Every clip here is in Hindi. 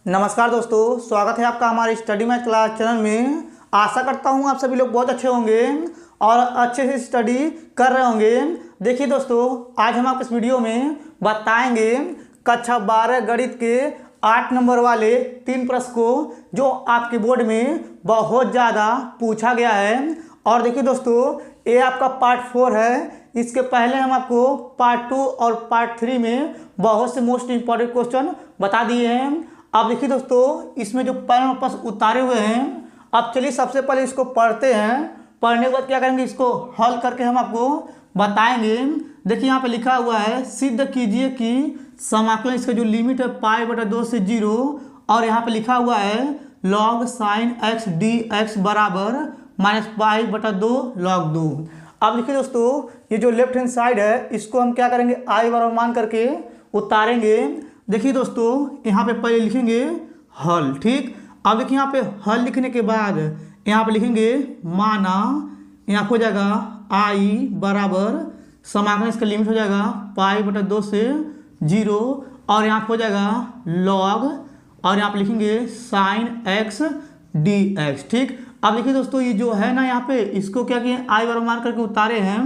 नमस्कार दोस्तों, स्वागत है आपका हमारे स्टडी मैथ क्लास चैनल में। आशा करता हूँ आप सभी लोग बहुत अच्छे होंगे और अच्छे से स्टडी कर रहे होंगे। देखिए दोस्तों, आज हम आपको इस वीडियो में बताएंगे कक्षा 12 गणित के 8 नंबर वाले 3 प्रश्न को जो आपके बोर्ड में बहुत ज़्यादा पूछा गया है। और देखिए दोस्तों, ये आपका पार्ट 4 है। इसके पहले हम आपको पार्ट 2 और पार्ट 3 में बहुत से मोस्ट इंपॉर्टेंट क्वेश्चन बता दिए हैं। अब देखिए दोस्तों, इसमें जो पैनल प्रश्न उतारे हुए हैं, अब चलिए सबसे पहले इसको पढ़ते हैं। पढ़ने के बाद क्या करेंगे, इसको हल करके हम आपको बताएंगे। देखिए यहाँ पे लिखा हुआ है, सिद्ध कीजिए कि समाकलन इसका जो लिमिट है π/2 से 0, और यहाँ पे लिखा हुआ है log sin x dx बराबर -π/2 log 2। अब देखिए दोस्तों, ये जो लेफ्ट हैंड साइड है इसको हम क्या करेंगे, i बराबर मान करके उतारेंगे। देखिए दोस्तों, यहाँ पे पहले लिखेंगे हल, ठीक। अब देखिए यहाँ पे हल लिखने के बाद यहाँ पे लिखेंगे माना, यहाँ हो जाएगा i बराबर समाकलन इसका लिमिट हो जाएगा π/2 से 0, और यहाँ पे हो जाएगा log, और यहाँ पे लिखेंगे sin x dx, ठीक। अब देखिए दोस्तों, ये जो है ना, यहाँ पे इसको क्या किए, i बराबर मान करके उतारे हैं।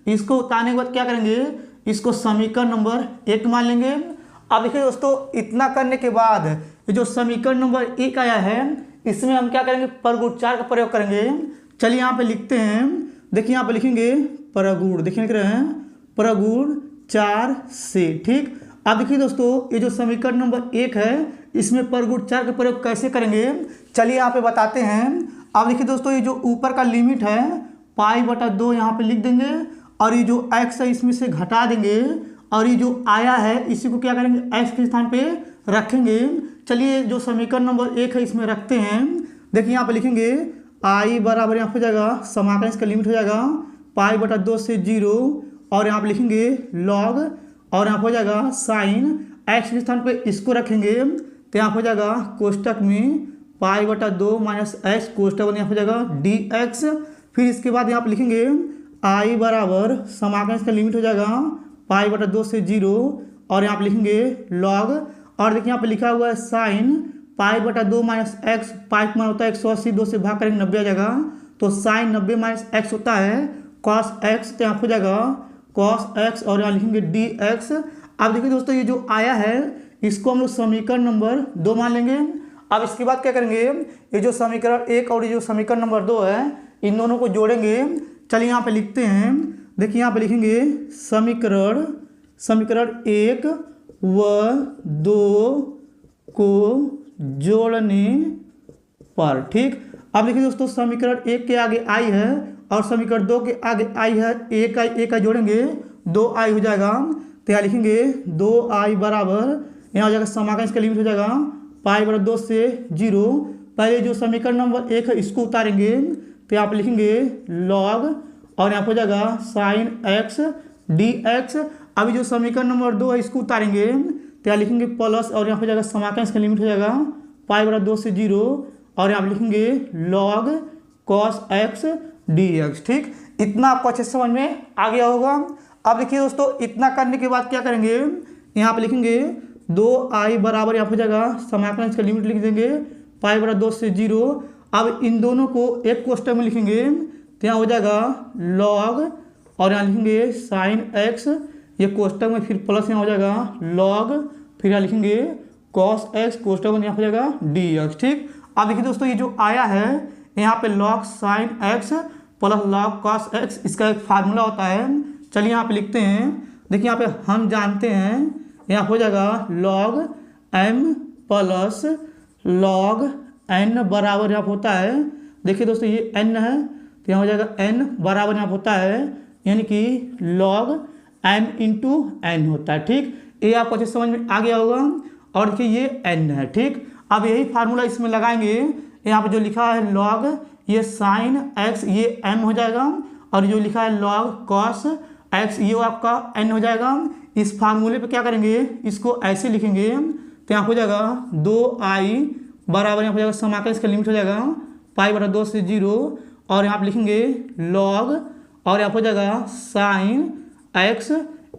इसको उतारने के बाद क्या करेंगे, इसको समीकरण नंबर 1 मान लेंगे। अब देखिए दोस्तों, इतना करने के बाद ये जो समीकरण नंबर 1 आया है, इसमें हम क्या करेंगे, परगुण 4 का प्रयोग करेंगे। चलिए यहाँ पे लिखते हैं। देखिए यहाँ पे लिखेंगे परगुण, देखिए लिख रहे हैं परगुण 4 से, ठीक। अब देखिए दोस्तों, ये जो समीकरण नंबर 1 है, इसमें परगुण 4 का प्रयोग कैसे करेंगे, चलिए यहाँ पे बताते हैं। अब देखिए दोस्तों, ये जो ऊपर का लिमिट है π/2 यहाँ पे लिख देंगे, और ये जो x है इसमें से घटा देंगे, और ये जो आया है इसी को क्या करेंगे, x के स्थान पे रखेंगे। चलिए जो समीकरण नंबर 1 है इसमें रखते हैं। देखिए यहाँ पे लिखेंगे i बराबर यहाँ हो जाएगा समाकलन इसका लिमिट हो जाएगा π/2 से 0, और यहाँ पे लिखेंगे log, और यहाँ हो जाएगा साइन x के स्थान पे इसको रखेंगे, तो यहाँ हो जाएगा कोष्टक में π/2 माइनस x, कोष्टक में यहाँ हो जाएगा dx। फिर इसके बाद यहाँ पे लिखेंगे i बराबर समाकलन इसका लिमिट हो जाएगा π/2 से 0, और यहाँ पे लिखेंगे log, और देखिए यहाँ पे लिखा हुआ है साइन π/2 माइनस x, पाई का मान होता है 180, 2 से भाग करेंगे 90 आ जाएगा, तो साइन 90 माइनस x होता है cos x, तो यहाँ हो जाएगा cos x, और यहाँ लिखेंगे dx। अब देखिए दोस्तों, ये जो आया है इसको हम लोग समीकरण नंबर 2 मान लेंगे। अब इसके बाद क्या करेंगे, ये जो समीकरण 1 और ये जो समीकरण नंबर 2 है, इन दोनों को जोड़ेंगे। चलिए यहाँ पे लिखते हैं। देखिए यहाँ पे लिखेंगे समीकरण 1 व 2 को जोड़ने पर, ठीक। अब देखिए दोस्तों, समीकरण 1 के आगे i है और समीकरण 2 के आगे i है, एक i जोड़ेंगे 2i हो जाएगा, तो यहाँ लिखेंगे 2i बराबर यहाँ हो जाएगा समाकलन इसका लिमिट हो जाएगा π/2 से 0। पहले जो समीकरण नंबर 1 है इसको उतारेंगे, तो यहाँ पे लिखेंगे log, और यहाँ पे हो जाएगा साइन x dx। अभी जो समीकरण नंबर 2 है इसको उतारेंगे, तो यहाँ लिखेंगे प्लस, और यहाँ पे जाएगा समाकलन इसका लिमिट हो जाएगा π/2 से 0, और यहाँ पे लिखेंगे log cos x dx, ठीक। इतना आपको अच्छे से समझ में आ गया होगा। अब देखिए दोस्तों, इतना करने के बाद क्या करेंगे, यहाँ पे लिखेंगे 2i बराबर यहाँ पे जाएगा समाकलन इसका लिमिट लिख देंगे π/2 से 0। अब इन दोनों को एक कोष्टक में लिखेंगे, तो यहाँ हो जाएगा log, और यहाँ लिखेंगे साइन x, ये कोष्टक में फिर प्लस यहाँ हो जाएगा log, फिर यहाँ लिखेंगे cos x, कोष्टक में यहाँ हो जाएगा dx, ठीक। अब देखिए दोस्तों, ये जो आया है यहाँ पे log sine x plus log cos x, इसका एक फार्मूला होता है। चलिए यहाँ पे लिखते हैं। देखिए यहाँ पे हम जानते हैं, यहाँ हो जाएगा log m plus log n बराबर यहाँ होता है। देखिए दोस्तों, ये n है, तो यहाँ हो जाएगा n बराबर यहाँ होता है, यानी कि log m इंटू n होता है, ठीक। ये आपको अच्छे समझ में आ गया होगा। और देखिए ये n है, ठीक। अब यही फार्मूला इसमें लगाएंगे। यहाँ पे जो लिखा है log, ये साइन x, ये m हो जाएगा, और जो लिखा है log cos x, ये आपका n हो जाएगा। इस फार्मूले पे क्या करेंगे, इसको ऐसे लिखेंगे, तो यहाँ हो जाएगा 2i बराबर यहाँ हो जाएगा समाकलन इसका लिमिट हो जाएगा π/2 से 0, और यहाँ पे लिखेंगे log, और यहाँ हो जाएगा sine x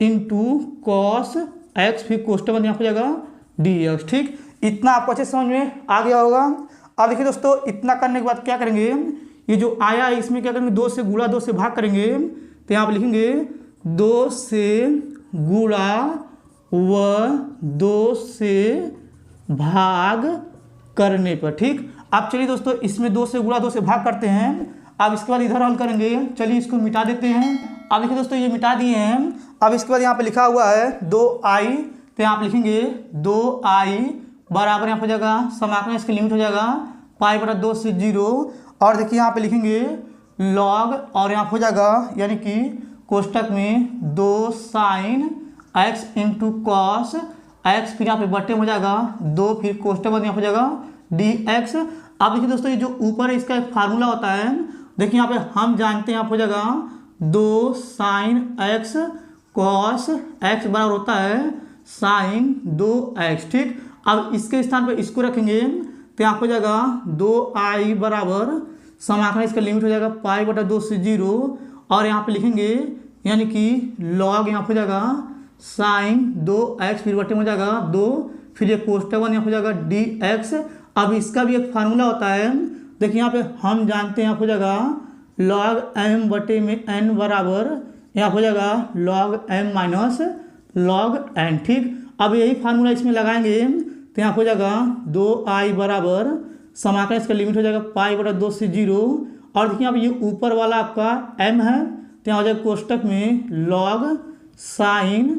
into cos x, फिर कोष्टक में यहाँ हो जाएगा dx, ठीक। इतना आपको अच्छे समझ में आ गया होगा। अब देखिए दोस्तों, इतना करने के बाद क्या करेंगे, ये जो आया है इसमें क्या करेंगे, 2 से गुणा 2 से भाग करेंगे। तो यहाँ पर लिखेंगे 2 से गुणा व 2 से भाग करने पर। ठीक, अब चलिए दोस्तों, इसमें 2 से गुणा 2 से भाग करते हैं। अब इसके बाद इधर हल करेंगे। चलिए इसको मिटा देते हैं। अब देखिए दोस्तों, ये मिटा दिए हैं। अब इसके बाद यहाँ पे लिखा हुआ है 2i, तो यहाँ पे लिखेंगे 2i बराबर यहाँ पे हो जाएगा, समाकलन इसकी लिमिट हो जाएगा पाई बटा 2 से 0। और देखिए यहाँ पे लिखेंगे लॉग, और यहाँ पे हो जाएगा यानी कि कोष्टक में 2 sine x into cos x, फिर यहाँ पे बटे में हो जाएगा 2, फिर कोष्टक में यहाँ पे हो जाएगा dx। अब देखिए दोस्तों, ये जो ऊपर है इसका एक फार्मूला होता है। देखिए यहाँ पे हम जानते हैं, यहाँ पे हो जाएगा 2 साइन x कॉस x बराबर होता है साइन 2x। ठीक, अब इसके स्थान पर इसको रखेंगे, तो यहाँ पे हो जाएगा 2i बराबर समाकलन इसका लिमिट हो जाएगा पाई बटा 2 से 0। और यहाँ पे लिखेंगे यानी कि लॉग यहाँ पे हो जाएगा साइन 2x, फिर बटे में हो जाएगा 2, फिर ये कोष्टक में यहाँ हो जाएगा dx। अब इसका भी एक फार्मूला होता है। देखिए यहाँ पे हम जानते हैं, यहाँ हो जाएगा log m बटे में n बराबर यहाँ हो जाएगा log m minus log n। ठीक, अब यही फार्मूला इसमें लगाएंगे, तो यहाँ हो जाएगा 2i बराबर समाकलन इसका लिमिट हो जाएगा पाई बटा 2 से 0। और देखिए यहाँ पे ये ऊपर वाला आपका m है, तो यहाँ हो जाएगा कोष्टक में log साइन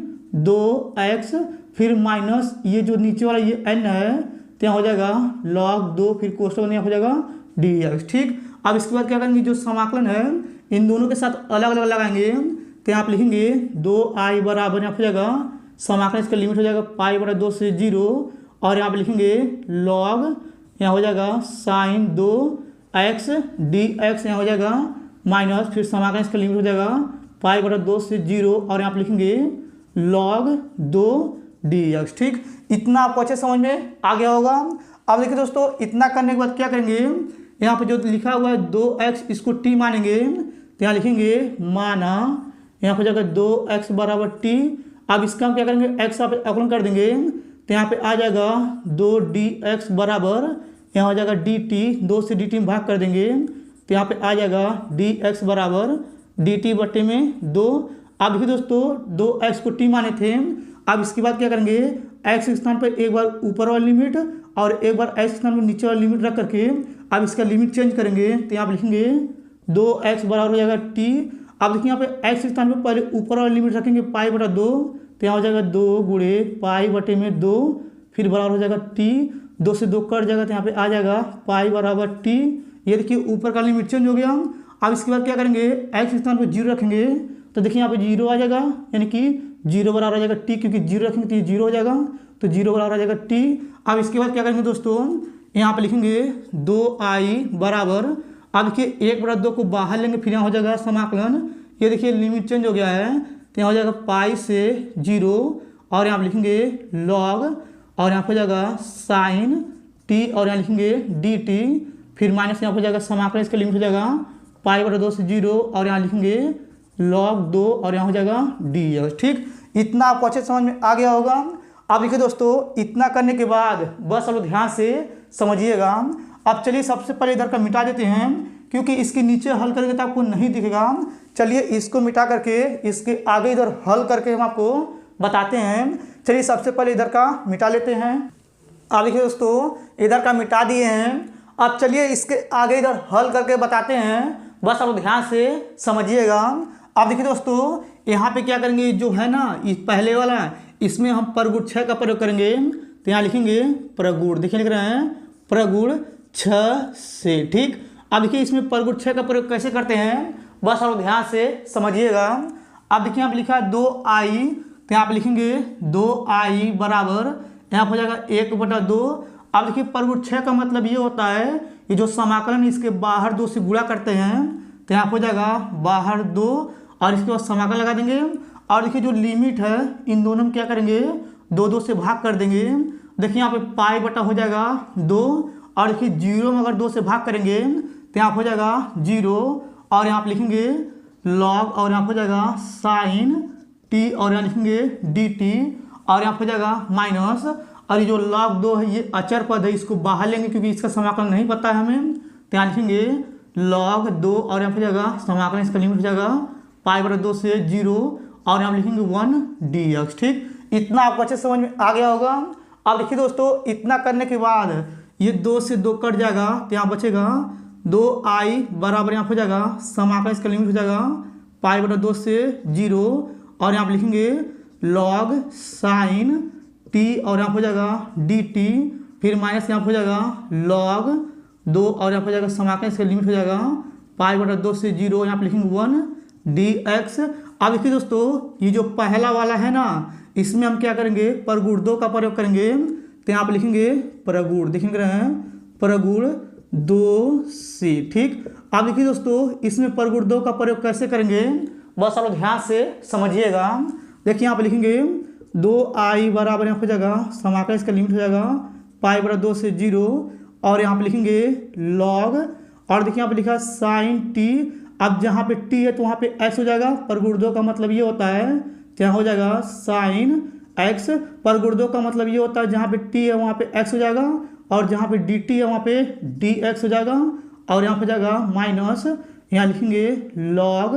2x, फिर माइनस ये जो नीचे वाला ये n है, तो यहाँ हो जाएगा log 2, फिर कोष्टक में यहाँ हो जाएगा dx। ठीक, अब इसके बाद क्या करेंगे, जो समाकलन है इन दोनों के साथ अलग अलग लगाएंगे। तो यहाँ पे लिखेंगे 2i बराबर यहाँ हो जाएगा समाकलन इसका लिमिट हो जाएगा पाई बटा 2 से 0। और यहाँ पे लिखेंगे log यहाँ हो जाएगा साइन 2x dx, यहाँ हो जाएगा माइनस, फिर समाकलन इसका लिमिट हो जाएगा पाई बटा 2 से 0। और यहाँ पे लिखेंगे log 2 dx। ठीक, इतना आपको अच्छे समझ में आ गया होगा। अब देखिए दोस्तों, इतना करने के बाद क्या करेंगे, यहाँ पे जो लिखा हुआ है 2x, इसको t मानेंगे। तो यहाँ लिखेंगे माना, यहाँ हो जाएगा 2x बराबर t। अब इसका हम क्या करेंगे, x आप अवकलन कर देंगे, तो यहाँ पे आ जाएगा 2dx बराबर यहाँ हो जाएगा dt, 2 से dt में भाग कर देंगे, तो यहाँ पे आ जाएगा dx बराबर dt बटे में 2। अब देखिए दोस्तों, 2x को t माने थे। अब इसके बाद क्या करेंगे, x के स्थान पर एक बार ऊपर वाली लिमिट और एक बार x के स्थान पर नीचे वाली लिमिट रख करके अब इसका लिमिट चेंज करेंगे। तो यहाँ पे लिखेंगे 2x बराबर हो जाएगा t। अब देखिए यहाँ पे x के स्थान पर पहले ऊपर वाली लिमिट रखेंगे पाई बटा 2, तो यहाँ हो जाएगा 2 गुणे पाई बटे में 2, फिर बराबर हो जाएगा t, 2 से 2 कट जाएगा, तो यहाँ पे आ जाएगा पाई बराबर t। ये देखिए ऊपर का लिमिट चेंज हो गया। अब इसके बाद क्या करेंगे, x के स्थान पर 0 रखेंगे, तो देखिए यहाँ पे 0 आ जाएगा, यानी कि 0 बराबर आ जाएगा t, क्योंकि 0 रखेंगे तो ये 0 हो जाएगा, तो 0 बराबर आ जाएगा t। अब इसके बाद क्या करेंगे दोस्तों, यहाँ पे लिखेंगे 2i बराबर, अब देखिए 1 बटा 2 को बाहर लेंगे, फिर यहाँ हो जाएगा समाकलन, ये देखिए लिमिट चेंज हो गया है, तो यहाँ हो जाएगा पाई से 0। और यहाँ पे लिखेंगे log, और यहाँ पे हो जाएगा साइन t, और यहाँ लिखेंगे dt, फिर माइनस यहाँ हो जाएगा समाकलन इसका लिमिट हो जाएगा पाई बटा 2 से 0। और यहाँ लिखेंगे log 2, और यहाँ हो जाएगा dx। ठीक, इतना आपको अच्छे समझ में आ गया होगा। अब देखिए दोस्तों, इतना करने के बाद बस अब ध्यान से समझिएगा। अब चलिए सबसे पहले इधर का मिटा देते हैं, क्योंकि इसके नीचे हल करेंगे तो आपको नहीं दिखेगा। चलिए इसको मिटा करके इसके आगे इधर हल करके हम आपको बताते हैं। चलिए सबसे पहले इधर का मिटा लेते हैं। अब देखिए दोस्तों, इधर का मिटा दिए हैं। अब चलिए इसके आगे इधर हल करके बताते हैं, बस अब ध्यान से समझिएगा। अब देखिए दोस्तों, यहाँ पे क्या करेंगे, जो है ना इस पहले वाला, इसमें हम प्रगुण 6 का प्रयोग करेंगे। तो यहाँ लिखेंगे प्रगुण, देखिए लिख रहे हैं प्रगुण 6 से। ठीक, अब देखिए इसमें प्रगुण 6 का प्रयोग कैसे करते हैं, बस आप ध्यान से समझिएगा। अब देखिए यहाँ पे लिखा है 2i, तो यहाँ पे लिखेंगे 2i बराबर यहाँ हो जाएगा 1 बटा 2। अब देखिए प्रगुण 6 का मतलब ये होता है, ये जो समाकलन इसके बाहर 2 से गुणा करते हैं, तो यहाँ हो जाएगा बाहर 2, और इसके बाद समाकलन लगा देंगे। और देखिए जो लिमिट है इन दोनों में क्या करेंगे, 2 से भाग कर देंगे। देखिए यहाँ पे पाई बटा हो जाएगा 2, और देखिए 0 में अगर 2 से भाग करेंगे तो यहाँ हो जाएगा 0, और यहाँ पे लिखेंगे log, और यहाँ हो जाएगा साइन t, और यहाँ लिखेंगे dt, और यहाँ हो जाएगा माइनस। और ये जो log 2 है ये अचर पद है, इसको बाहर लेंगे क्योंकि इसका समाकलन नहीं पता है हमें। तो यहाँ लिखेंगे log 2 और यहाँ पे जाएगा समाकलन, इसका लिमिट हो जाएगा π/2 से 0 और यहाँ लिखेंगे 1 dx। ठीक, इतना आपको अच्छे समझ में आ गया होगा। अब देखिए दोस्तों, इतना करने के बाद ये 2 से 2 कट जाएगा तो यहाँ बचेगा 2i बराबर यहाँ हो जाएगा समाकलन, इसका लिमिट हो जाएगा π/2 से 0 और यहाँ पर लिखेंगे log sin t और यहाँ हो जाएगा dt, फिर माइनस यहाँ हो जाएगा log 2 और यहाँ हो जाएगा समाकलन, इसका लिमिट हो जाएगा π/2 से 0, यहाँ पर लिखेंगे 1 dx। अब देखिए दोस्तों, ये जो पहला वाला है ना, इसमें हम क्या करेंगे, परगुण 2 का प्रयोग करेंगे। तो यहाँ पर लिखेंगे परगुण, देखेंगे रहे हैं परगुण 2c। ठीक, अब देखिए दोस्तों, इसमें परगुण 2 का प्रयोग कैसे करेंगे, बस आप ध्यान से समझिएगा। देखिए यहाँ पे लिखेंगे 2i बराबर यहाँ हो जाएगा समाकलन, इसका लिमिट हो जाएगा π/2 से 0 और यहाँ पे लिखेंगे log और देखिए यहाँ पे लिखा sin t। अब जहाँ पे t है तो वहाँ पे x हो जाएगा, परगुण 2 का मतलब ये होता है, यहाँ हो जाएगा sin x। परगुण 2 का मतलब ये होता है जहाँ पे t है वहाँ पे x हो जाएगा और जहाँ पे dt है वहाँ पे dx हो जाएगा और यहाँ पे जाएगा माइनस, यहाँ लिखेंगे log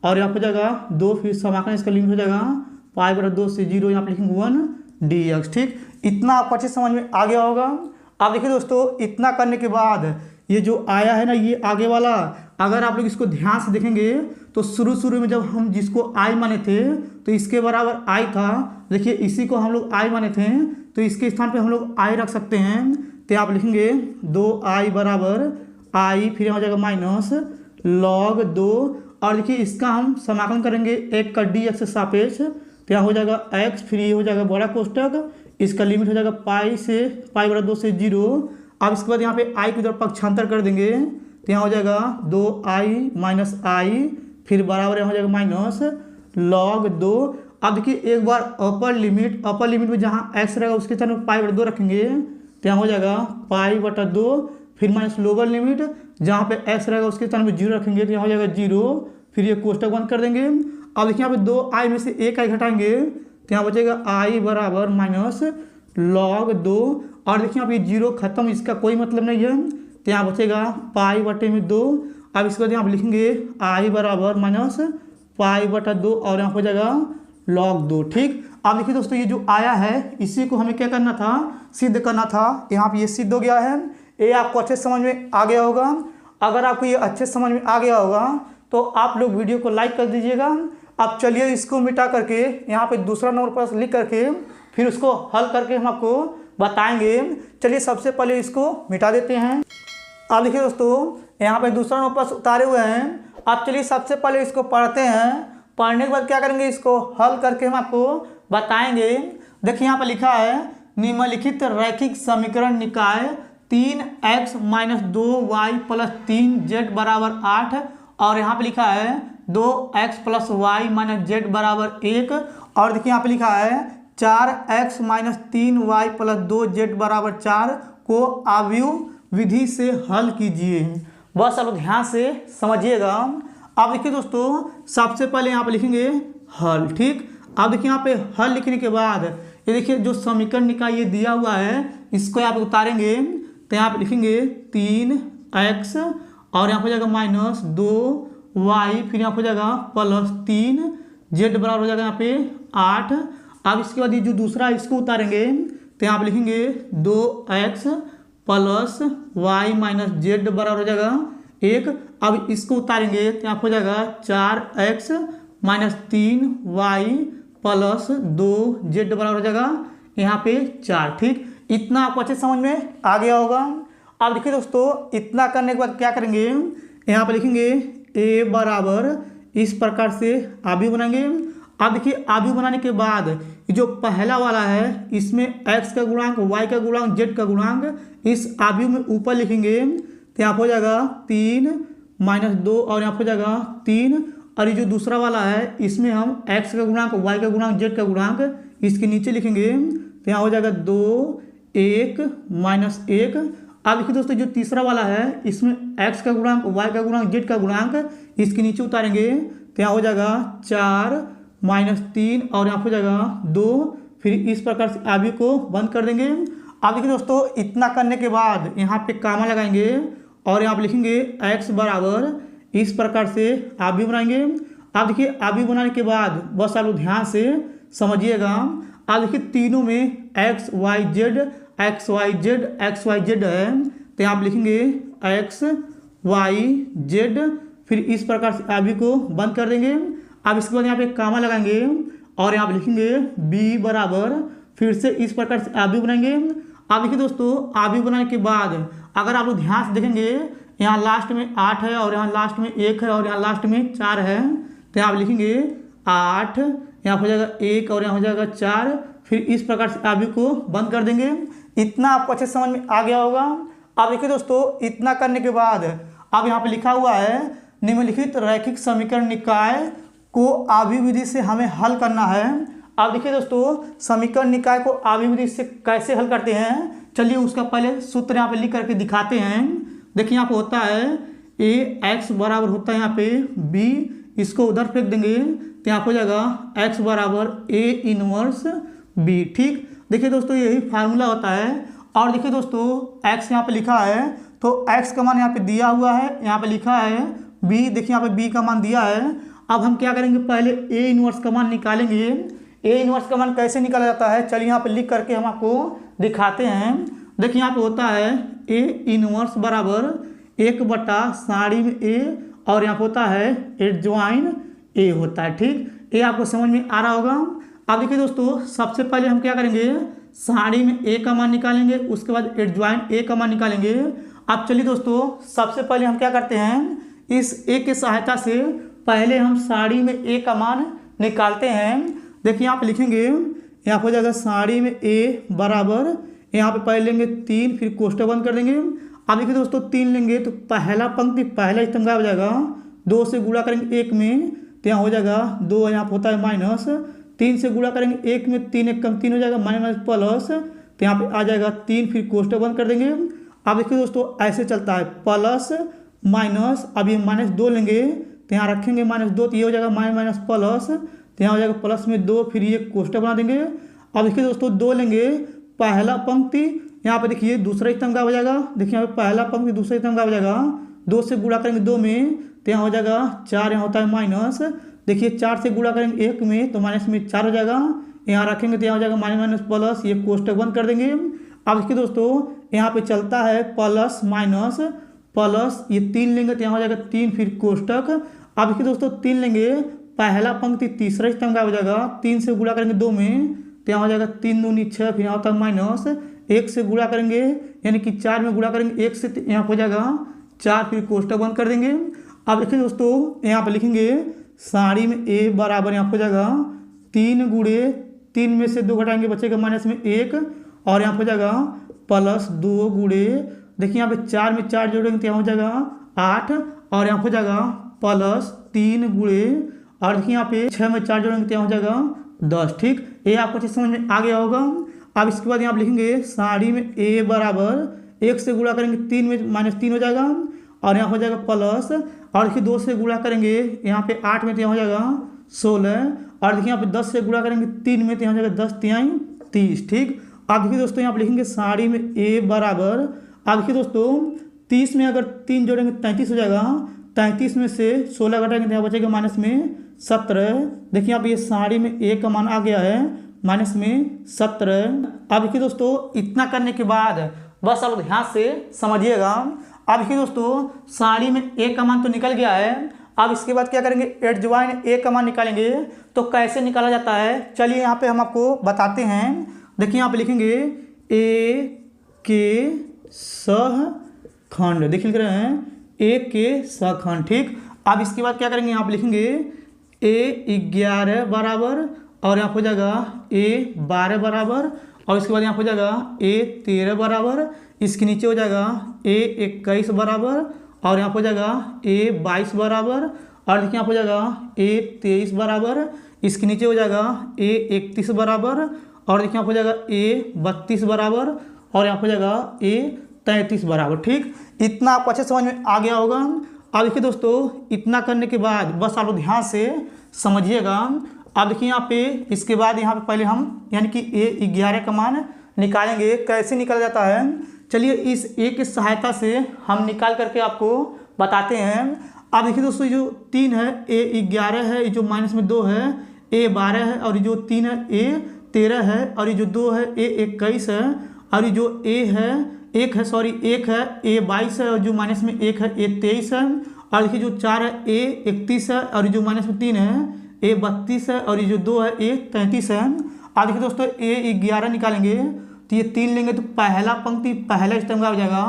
और यहाँ पे जाएगा 2, फिर समाकलन, इसका लिमिट हो जाएगा π/2 से 0, यहाँ पे लिखेंगे 1 dx। ठीक, इतना आपको अच्छे समझ में आ गया होगा। अब देखिए दोस्तों, इतना करने के बाद ये जो आया है ना, ये आगे वाला, अगर आप लोग इसको ध्यान से देखेंगे तो शुरू में जब हम जिसको i माने थे तो इसके बराबर i था। देखिए इसी को हम लोग i माने थे तो इसके स्थान पे हम लोग i रख सकते हैं। तो आप लिखेंगे 2i बराबर i, फिर हो जाएगा माइनस log 2 और देखिए इसका हम समाकलन करेंगे 1 का dx से सापेक्ष, तो यहाँ हो जाएगा x, फिर ये हो जाएगा बड़ा कोष्टक, इसका लिमिट हो जाएगा π/2 से 0। अब इसके बाद यहाँ पे i की उधर पक्षांतर कर देंगे तो यहाँ हो जाएगा 2i माइनस i, फिर बराबर यहाँ हो जाएगा माइनस log 2। अब देखिए एक बार अपर लिमिट में जहाँ x रहेगा उसके स्थान में π/2 रखेंगे तो यहाँ हो जाएगा π/2, फिर माइनस लोअर लिमिट जहाँ पे x रहेगा उसके स्थान में 0 रखेंगे तो यहाँ हो जाएगा 0, फिर ये कोष्टक बंद कर देंगे। अब देखिए यहाँ पे 2i में से 1i घटाएंगे तो यहाँ बचेगा i बराबर माइनस log 2 और देखिए यहाँ पे 0 खत्म, इसका कोई मतलब नहीं है तो यहाँ बचेगा π/2। अब इसके बाद यहाँ पे लिखेंगे i बराबर माइनस π/2 और यहाँ हो जाएगा log 2। ठीक, अब देखिए दोस्तों, ये जो आया है इसी को हमें क्या करना था, सिद्ध करना था। यहाँ पे ये सिद्ध हो गया है, ये आपको अच्छे समझ में आ गया होगा। अगर आपको ये अच्छे समझ में आ गया होगा तो आप लोग वीडियो को लाइक कर दीजिएगा। अब चलिए इसको मिटा करके यहाँ पे दूसरा नंबर पर लिख करके फिर उसको हल करके हम आपको बताएंगे। चलिए सबसे पहले इसको मिटा देते हैं। अब देखिए दोस्तों, यहाँ पे दूसरा नंबर पर उतारे हुए हैं। अब चलिए सबसे पहले इसको पढ़ते हैं, पढ़ने के बाद क्या करेंगे, इसको हल करके हम आपको बताएंगे। देखिए यहाँ पर लिखा है निम्नलिखित रैखिक समीकरण निकाय 3x - 2y + 3z = 8 और यहाँ पे लिखा है 2x + y - z = 1 और देखिए यहाँ पे लिखा है 4x - 3y + 2z = 4 को आव्यूह विधि से हल कीजिए। बस अब ध्यान से समझिएगा। अब देखिए दोस्तों, सबसे पहले यहाँ पे लिखेंगे हल। ठीक, अब देखिए यहाँ पे हल लिखने के बाद ये देखिए जो समीकरण निकाय ये दिया हुआ है इसको यहाँ पे उतारेंगे तो यहाँ पे लिखेंगे 3x और यहाँ हो जाएगा -2y, फिर यहाँ हो जाएगा +3, z बराबर हो जाएगा यहाँ पे 8। अब इसके बाद ये जो दूसरा इसको उतारेंगे तो यहाँ पे लिखेंगे 2x + y - z बराबर हो जाएगा 1। अब इसको उतारेंगे तो यहाँ हो जाएगा 4x - 3y + 2z बराबर हो जाएगा यहाँ पे 4। ठीक, इतना आपको अच्छे समझ में आ गया होगा। अब देखिए दोस्तों, इतना करने के बाद क्या करेंगे, यहाँ पे लिखेंगे a बराबर इस प्रकार से आव्यूह बनाएंगे। अब देखिए आव्यूह बनाने के बाद जो पहला वाला है इसमें x का गुणांक, y का गुणांक, z का गुणांक इस आव्यूह में ऊपर लिखेंगे तो यहाँ हो जाएगा 3 - 2 और यहाँ हो जाएगा 3 और ये जो दूसरा वाला है इसमें हम x का गुणांक, y का गुणांक, z का गुणांक इसके नीचे लिखेंगे तो यहाँ हो जाएगा 2 1 - 1। अब देखिए दोस्तों, जो तीसरा वाला है इसमें x का गुणांक, y का गुणांक, z का गुणांक इसके नीचे उतारेंगे तो यहाँ हो जाएगा 4 - 3 और यहाँ हो जाएगा 2, फिर इस प्रकार से अभी को बंद कर देंगे। अब देखिए दोस्तों, इतना करने के बाद यहाँ पे कामा लगाएंगे और यहाँ पे लिखेंगे x बराबर इस प्रकार से अभी बनाएंगे। अब देखिए अभी बनाने के बाद बस आप लोग ध्यान से समझिएगा। अब देखिए तीनों में x y z है, तो यहाँ पे लिखेंगे x y z, फिर इस प्रकार से अभी को बंद कर देंगे। अब इसके बाद यहाँ पे कामा लगाएंगे और यहाँ पे लिखेंगे b बराबर फिर से इस प्रकार से अभी बनाएंगे। अब देखिए दोस्तों, अभी बनाने के बाद अगर आप लोग ध्यान से देखेंगे, यहाँ लास्ट में 8 है और यहाँ लास्ट में 1 है और यहाँ लास्ट में 4 है, तो यहाँ पे लिखेंगे 8, यहाँ हो जाएगा 1 और यहाँ हो जाएगा 4, फिर इस प्रकार से अभी को बंद कर देंगे। इतना आपको अच्छे समझ में आ गया होगा। अब देखिए दोस्तों, इतना करने के बाद अब यहाँ पे लिखा हुआ है निम्नलिखित रैखिक समीकरण निकाय को आवी विधि से हमें हल करना है। अब देखिए दोस्तों, समीकरण निकाय को आवी विधि से कैसे हल करते हैं, चलिए उसका पहले सूत्र यहाँ पे लिख करके दिखाते हैं। देखिए यहाँ पे होता है ए एक्स बराबर होता है यहाँ पे बी, इसको उधर फेंक देंगे तो यहाँ पे हो जाएगा एक्स बराबर ए इनवर्स बी। ठीक, देखिए दोस्तों यही फार्मूला होता है। और देखिए दोस्तों, एक्स यहाँ पे लिखा है तो एक्स का मान यहाँ पे दिया हुआ है, यहाँ पे लिखा है बी, देखिए यहाँ पे बी का मान दिया है। अब हम क्या करेंगे, पहले ए इनवर्स का मान निकालेंगे। ए इनवर्स का मान कैसे निकाला जाता है, चलिए यहाँ पे लिख करके हम आपको दिखाते हैं। देखिए यहाँ पे होता है ए इनवर्स बराबर 1/साड़ी में ए और यहाँ पे होता है एडजॉइन ए होता है। ठीक, ये आपको समझ में आ रहा होगा। अब देखिए दोस्तों, सबसे पहले हम क्या करेंगे, साड़ी में ए का मान निकालेंगे, उसके बाद एडजॉइन ए का मान निकालेंगे। अब चलिए दोस्तों, सबसे पहले हम क्या करते हैं, इस ए की सहायता से पहले हम साड़ी में ए का मान निकालते हैं। देखिए यहाँ पे लिखेंगे, यहाँ पे हो जाएगा साड़ी में ए बराबर, यहाँ पे पहले लेंगे 3, फिर कोष्ठक बंद कर देंगे। अब देखिए दोस्तों, 3 लेंगे तो पहला पंक्ति पहला स्तंभ हो जाएगा, 2 से गुणा करेंगे 1 में तो यहाँ हो जाएगा 2, यहाँ पे होता है माइनस, 3 से गुणा करेंगे 1 में 3 1 कम 3 हो जाएगा, माइनस प्लस, तो यहाँ पे आ जाएगा 3, फिर कोष्ठक बंद कर देंगे। अब देखिए दोस्तों, ऐसे चलता है प्लस माइनस, अब ये -2 लेंगे तो यहाँ रखेंगे -2, तो ये हो जाएगा माइनस प्लस, तो यहाँ हो जाएगा प्लस में 2, फिर ये कोष्ठक बना देंगे। अब देखिए दोस्तों, 2 लेंगे पहला पंक्ति, यहाँ पे देखिए दूसरा स्तंभ का हो जाएगा, देखिए यहाँ पे पहला पंक्ति दूसरा स्तंभ का हो जाएगा, 2 से गुणा करेंगे 2 में तो यहाँ हो जाएगा 4, यहाँ होता है माइनस, देखिए 4 से गुणा करेंगे 1 में तो माइनस में 4 हो जाएगा, यहाँ रखेंगे तो यहाँ हो जाएगा माइनस प्लस, ये कोष्ठक बंद कर देंगे। अब देखिए दोस्तों, यहाँ पे चलता है प्लस माइनस प्लस, ये 3 लेंगे तो यहाँ हो जाएगा 3, फिर कोष्ठक। अब देखिए दोस्तों, 3 लेंगे पहला पंक्ति तीसरा स्तंभ का हो जाएगा, 3 से गुणा करेंगे 2 में तो यहाँ हो जाएगा 3 दूनी 6, फिर यहाँ होता है माइनस, 1 से गुणा करेंगे यानी कि 4 में गुणा करेंगे 1 से, यहाँ हो जाएगा 4, फिर कोष्ठक बंद कर देंगे। अब देखिए दोस्तों, यहाँ पे लिखेंगे साड़ी में ए बराबर यहाँ हो जाएगा 3 गुणे 3 में से 2 घटाएंगे बचेगा माइनस में 1 और यहाँ हो जाएगा प्लस 2 गुणे, देखिए यहाँ पे 4 में 4 जोड़ेंगे तो यहाँ हो जाएगा 8 और यहाँ हो जाएगा प्लस 3 गुणे, और देखिए यहाँ पे 6 में 4 जोड़ेंगे तो यहाँ हो जाएगा 10। ठीक, ये आपको अच्छे समझ में आ गया होगा। अब इसके बाद यहाँ पे लिखेंगे साड़ी में ए बराबर 1 से गुणा करेंगे 3 में -3 हो जाएगा और यहाँ हो जाएगा प्लस, और देखिए 2 से गुणा करेंगे यहाँ पे 8 में तो यहाँ हो जाएगा 16, और देखिए यहाँ पे 10 से गुणा करेंगे 3 में तो यहाँ हो जाएगा 10 3 30। ठीक, अब देखिए दोस्तों, यहाँ पे लिखेंगे साड़ी में ए बराबर, अब देखिए दोस्तों 30 में अगर 3 जोड़ेंगे 33 हो जाएगा, 33 में से 16 घटाएंगे तो यहाँ बचेगा माइनस में 17। देखिए यहाँ पे ये साड़ी में ए का मान आ गया है माइनस में 17। अब देखिए दोस्तों, इतना करने के बाद बस आप ध्यान से समझिएगा। अब देखिए दोस्तों, साड़ी में ए का मान तो निकल गया है, अब इसके बाद क्या करेंगे, एडजॉइन ए का मान निकालेंगे। तो कैसे निकाला जाता है, चलिए यहाँ पे हम आपको बताते हैं। देखिए यहाँ पे लिखेंगे ए के सहखंड, देखिए लिख रहे हैं ए के सहखंड। ठीक, अब इसके बाद क्या करेंगे, यहाँ पे लिखेंगे ए 11 बराबर और यहाँ हो जाएगा ए 12 बराबर, और इसके बाद यहाँ हो जाएगा ए 13 बराबर, इसके नीचे हो जाएगा ए 21 बराबर, और यहाँ हो जाएगा ए 22 बराबर, और देखिए यहाँ हो जाएगा ए 23 बराबर, इसके नीचे हो जाएगा ए 31 बराबर, और देखिए यहाँ हो जाएगा ए 32 बराबर, और यहाँ हो जाएगा ए 33 बराबर। ठीक, इतना आपको अच्छे समझ में आ गया होगा। अब देखिए दोस्तों, इतना करने के बाद बस आप लोग ध्यान से समझिएगा। अब देखिए यहाँ पे इसके बाद यहाँ पे पहले हम यानी कि A11 का मान निकालेंगे। कैसे निकल जाता है चलिए इस A की सहायता से हम निकाल करके आपको बताते हैं। अब देखिए दोस्तों जो 3 है A11 है, ये जो माइनस में 2 है A12 है, और ये जो 3 है A13 है, और ये जो 2 है A21 है, और ये जो A है 1 है A22 है, और जो माइनस में 1 है A23 है, और देखिए जो 4 है A31 है, और ये जो माइनस में 3 है A32 है, और ये जो 2 है A33 है। अब देखिए दोस्तों A11 निकालेंगे तो ये 3 लेंगे तो पहला पंक्ति पहला स्तंभ का हो जाएगा।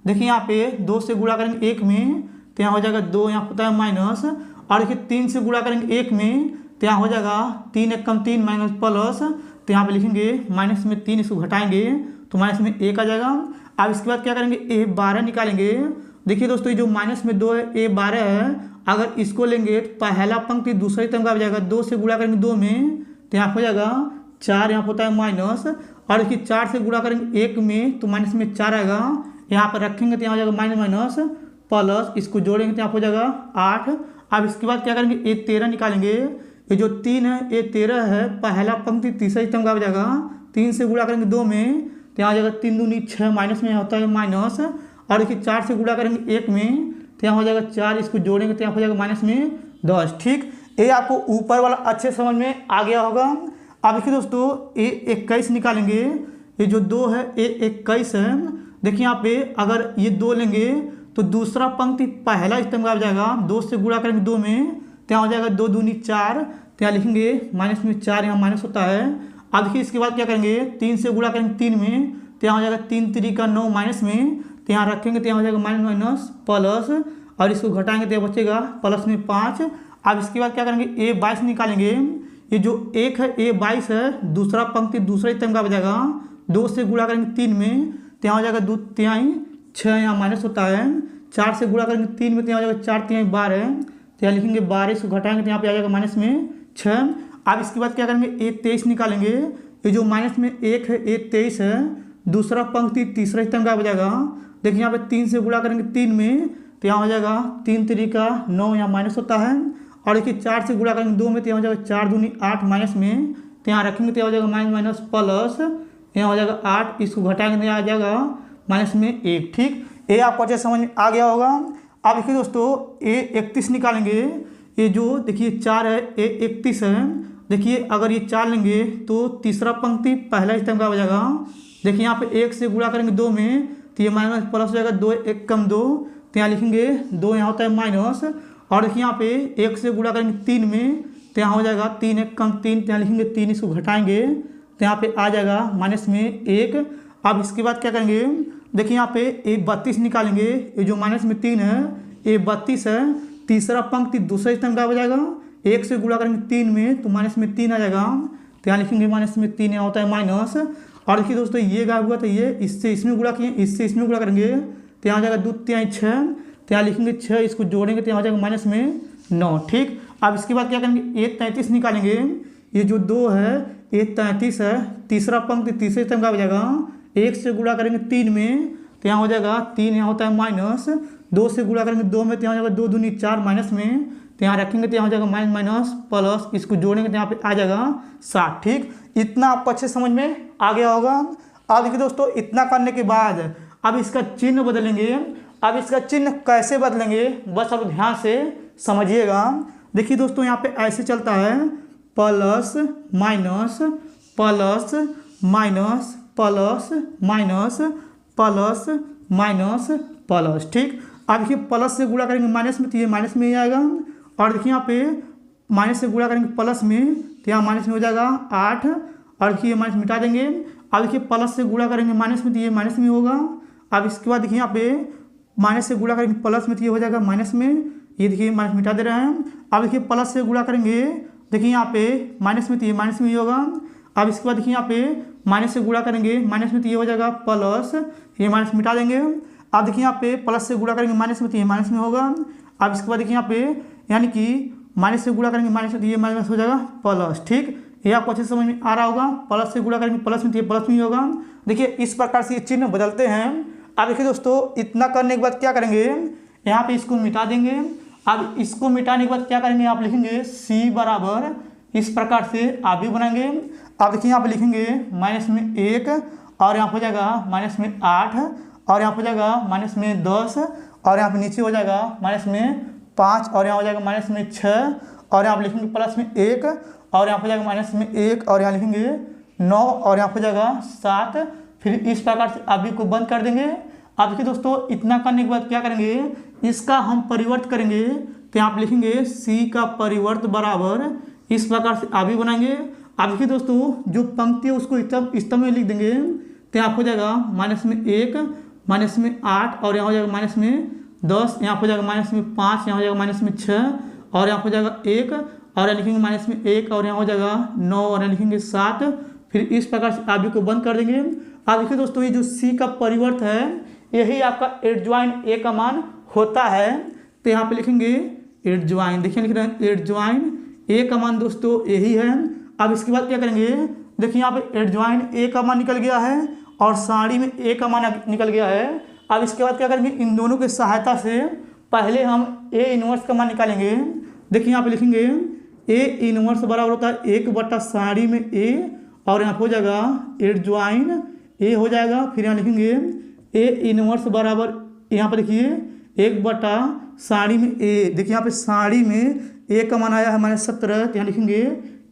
देखिए यहाँ पे 2 से गुणा करेंगे 1 में तो यहाँ हो जाएगा 2, यहाँ होता है माइनस, और देखिए 3 से गुणा करेंगे 1 में तो यहाँ हो जाएगा 3 1 कम 3 माइनस प्लस, तो यहाँ पे लिखेंगे माइनस में 3, इसको घटाएंगे तो माइनस में 1 आ जाएगा। अब इसके बाद क्या करेंगे A12 निकालेंगे। देखिए दोस्तों ये जो माइनस में 2 है A12 है, अगर इसको लेंगे तो पहला पंक्ति दूसरे स्तंभ का हो जाएगा। 2 से गुणा करेंगे 2 में तो यहाँ हो जाएगा 4, यहाँ होता है माइनस, और देखिए 4 से गुणा करेंगे 1 में तो माइनस में 4 आएगा, यहाँ पर रखेंगे तो यहाँ हो जाएगा माइनस माइनस प्लस, इसको जोड़ेंगे तो यहाँ हो जाएगा 8। अब इसके बाद क्या करेंगे A13 निकालेंगे। ये जो 3 है A13 है, पहला पंक्ति तीसरा स्तंभ का हो जाएगा। 3 से गुणा करेंगे 2 में तो यहाँ हो जाएगा 3 दूनी 6, माइनस में होता है माइनस, और देखिए 4 से गुणा करेंगे 1 में तो यहाँ हो जाएगा 4, इसको जोड़ेंगे तो यहाँ हो जाएगा माइनस में 10। ठीक, ये आपको ऊपर वाला अच्छे समझ में आ गया होगा। अब देखिए दोस्तों A21 निकालेंगे। ये जो 2 है A21 है, देखिए यहाँ पे अगर ये 2 लेंगे तो दूसरा पंक्ति पहला स्तंभ का हो जाएगा। 2 से गुणा करेंगे 2 में तो यहाँ हो जाएगा 2 दूनी 4, तो यहाँ लिखेंगे माइनस में 4, यहाँ माइनस होता है। अब देखिए इसके बाद क्या करेंगे 3 से गुणा करेंगे 3 में तो यहाँ हो जाएगा 3 3 का 9 माइनस में, तो यहाँ रखेंगे तो यहाँ हो जाएगा माइनस माइनस प्लस, और इसको घटाएंगे तो यहाँ बचेगा प्लस में 5। अब इसके बाद क्या करेंगे A22 निकालेंगे। ये जो 1 है A22 है, दूसरा पंक्ति दूसरा स्तंभ का हो जाएगा। 2 से गुणा करेंगे 3 में तो यहाँ हो जाएगा 2 3 6, यहाँ माइनस होता है। 4 से गुणा करेंगे 3 में तो यहाँ हो जाएगा 4 3 12, तो यहाँ लिखेंगे 12, इसको घटाएंगे तो यहाँ पे आ जाएगा माइनस में 6। अब इसके बाद क्या करेंगे A23 निकालेंगे। ये जो माइनस में 1 है A23 है, दूसरा पंक्ति तीसरा स्तंभ का हो जाएगा। देखिए यहाँ पे 3 से गुणा करेंगे 3 में तो यहाँ हो जाएगा 3 3 का 9, यहाँ माइनस होता है, और देखिए 4 से गुणा करेंगे 2 में तो यहाँ हो जाएगा 4 दूनी 8 माइनस में, तो यहाँ रखेंगे तो यहाँ हो जाएगा माइनस माइनस प्लस, यहाँ हो जाएगा 8, इसको घटाएंगे तो यहाँ आ जाएगा माइनस में 1। ठीक, ये आपको अच्छे समझ में आ गया होगा। अब देखिए दोस्तों A31 निकालेंगे। ये जो देखिए 4 है A31 है, देखिए अगर ये 4 लेंगे तो तीसरा पंक्ति पहला स्तंभ का हो जाएगा। देखिए यहाँ पे 1 से गुणा करेंगे 2 में तो ये माइनस प्लस हो जाएगा 2 1 कम 2, तो यहाँ लिखेंगे 2, यहाँ होता है माइनस, और देखिए यहाँ पे 1 से गुणा करेंगे 3 में तो यहाँ हो जाएगा 3 1 कम 3, तो यहाँ लिखेंगे 3, इसको घटाएंगे तो यहाँ पे आ जाएगा माइनस में 1। अब इसके बाद क्या करेंगे देखिए यहाँ पे A32 निकालेंगे। ये जो माइनस में 3 है A32 है, तीसरा पंक्ति दूसरा स्तंभ का हो जाएगा। 1 से गुणा करेंगे 3 में तो माइनस में 3 आ जाएगा, तो यहाँ लिखेंगे माइनस में 3, यहाँ होता है माइनस। और देखिए दोस्तों ये गायब हुआ तो ये इससे इसमें गुणा किए, इससे इसमें गुणा करेंगे तो यहाँ हो जाएगा 2 3 6, तो यहाँ लिखेंगे 6, इसको जोड़ेंगे तो यहाँ हो जाएगा माइनस में 9। ठीक, अब इसके बाद क्या करेंगे A33 निकालेंगे। ये जो 2 है A33 है, तीसरा पंक्ति तीसरे स्तंभ का हो जाएगा। 1 से गुणा करेंगे 3 में तो यहाँ हो जाएगा 3, यहाँ होता है माइनस। 2 से गुणा करेंगे 2 में तो यहाँ हो जाएगा 2 दूनी 4 माइनस में, तो यहाँ रखेंगे तो यहाँ हो जाएगा माइनस माइनस प्लस, इसको जोड़ेंगे तो यहाँ पे आ जाएगा 7। ठीक, इतना आपको अच्छे समझ में आ गया होगा। अब देखिए दोस्तों इतना करने के बाद अब इसका चिन्ह बदलेंगे। अब इसका चिन्ह कैसे बदलेंगे बस अब ध्यान से समझिएगा। देखिए दोस्तों यहाँ पे ऐसे चलता है plus minus plus minus plus minus plus minus plus. ठीक, अब देखिए प्लस से गुणा करेंगे माइनस में तो ये माइनस में ही आएगा, और देखिए यहाँ पे माइनस से गुणा करेंगे प्लस में तो यहाँ माइनस में हो जाएगा 8, और देखिए माइनस मिटा देंगे। अब देखिए प्लस से गुणा करेंगे माइनस में तो ये माइनस में होगा। अब इसके बाद देखिए यहाँ पे माइनस से गुणा करेंगे प्लस में तो ये हो जाएगा माइनस में, ये देखिए माइनस मिटा दे रहे हैं। अब देखिए प्लस से गुणा करेंगे, देखिए यहाँ पे माइनस में तो ये माइनस में ही होगा। अब इसके बाद देखिए यहाँ पे माइनस से गुणा करेंगे माइनस में तो ये हो जाएगा प्लस, ये माइनस मिटा देंगे। अब देखिए यहाँ पे प्लस से गुणा करेंगे माइनस में तो ये माइनस में होगा। अब इसके बाद देखिए यहाँ पे यानी कि माइनस से गुणा करेंगे माइनस में तो ये माइनस हो जाएगा प्लस। ठीक, ये आपको अच्छे से समझ में आ रहा होगा। प्लस से गुणा करेंगे प्लस में तो ये प्लस में ही होगा। देखिए इस प्रकार से ये चिन्ह बदलते हैं। अब देखिए दोस्तों इतना करने के बाद क्या करेंगे, यहाँ पे इसको मिटा देंगे। अब इसको मिटाने के बाद क्या करेंगे, आप लिखेंगे C बराबर इस प्रकार से आप भी बनाएंगे। अब देखिए यहाँ पे लिखेंगे माइनस में 1 और यहाँ हो जाएगा माइनस में 8 और यहाँ हो जाएगा माइनस में 10 और यहाँ पे नीचे हो जाएगा माइनस में 5 और यहाँ हो जाएगा माइनस में 6 और यहाँ पे लिखेंगे प्लस में 1 और यहाँ हो जाएगा माइनस में 1 और यहाँ लिखेंगे 9 और यहाँ हो जाएगा 7। फिर इस प्रकार से आप भी को बंद कर देंगे। अब देखिए दोस्तों इतना करने के बाद क्या करेंगे, इसका हम परिवर्त करेंगे। तो यहाँ पे लिखेंगे c का परिवर्त बराबर इस प्रकार से आप भी बनाएंगे। अब देखिए दोस्तों जो पंक्ति है उसको स्तंभ में लिख देंगे। तो यहाँ हो जाएगा माइनस में 1 माइनस में 8 और यहाँ हो जाएगा माइनस में 10, यहाँ हो जाएगा माइनस में 5, यहाँ हो जाएगा माइनस में 6 और यहाँ हो जाएगा 1 और यहाँ लिखेंगे माइनस में 1 और यहाँ हो जाएगा 9 और यहाँ लिखेंगे 7। फिर इस प्रकार से आप भी को बंद कर देंगे। अब देखिए दोस्तों ये जो c का परिवर्त है यही आपका एडज्वाइन a का मान होता है। तो यहाँ पे लिखेंगे एडज्वाइन, देखिए लिख रहे हैं एडज्वाइन a का मान दोस्तों यही है। अब इसके बाद क्या करेंगे, देखिए यहाँ पे एडज्वाइन a का मान निकल गया है और साड़ी में a का मान निकल गया है। अब इसके बाद क्या करेंगे, इन दोनों की सहायता से पहले हम a इनवर्स का मान निकालेंगे। देखिए यहाँ पे लिखेंगे a इनवर्स बराबर होता है 1 साड़ी में a और यहाँ हो जाएगा एडज्वाइन a हो जाएगा। फिर यहाँ लिखेंगे a इनवर्स बराबर यहाँ पर देखिए 1 साड़ी में a, देखिए यहाँ पे साड़ी में a का मान आया है -17। तो यहाँ लिखेंगे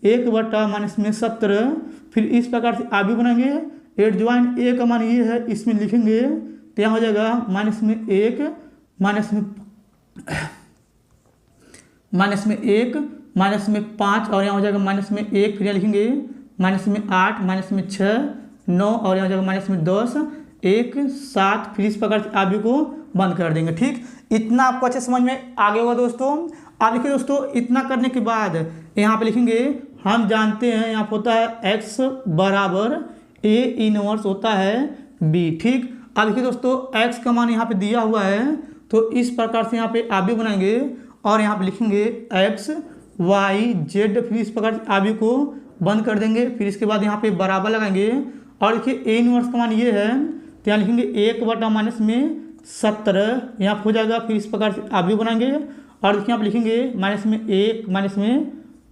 1 - -17। फिर इस प्रकार से आप भी बनाएंगे। एडज्वाइन a का मान ये है, इसमें लिखेंगे तो यहाँ हो जाएगा -1 -1 -5 और यहाँ हो जाएगा -1। फिर यहाँ लिखेंगे -8 -6 9 और यहाँ हो जाएगा -10 1 7। फिर इस प्रकार से आप भी को बंद कर देंगे। ठीक, इतना आपको अच्छे समझ में आ गया होगा दोस्तों। अब देखिए दोस्तों इतना करने के बाद यहाँ पे लिखेंगे हम जानते हैं यहाँ पे होता है x बराबर a इनवर्स होता है b। ठीक, अब देखिए दोस्तों x का मान यहाँ पे दिया हुआ है तो इस प्रकार से यहाँ पे आप भी बनाएंगे और यहाँ पे लिखेंगे x y z। फिर इस प्रकार से आप भी को बंद कर देंगे। फिर इसके बाद यहाँ पे बराबर लगाएंगे और देखिए a इनवर्स का मान ये है तो यहाँ लिखेंगे 1/-17 यहाँ हो जाएगा। फिर इस प्रकार से आप भी बनाएंगे और देखिए यहाँ पे लिखेंगे -1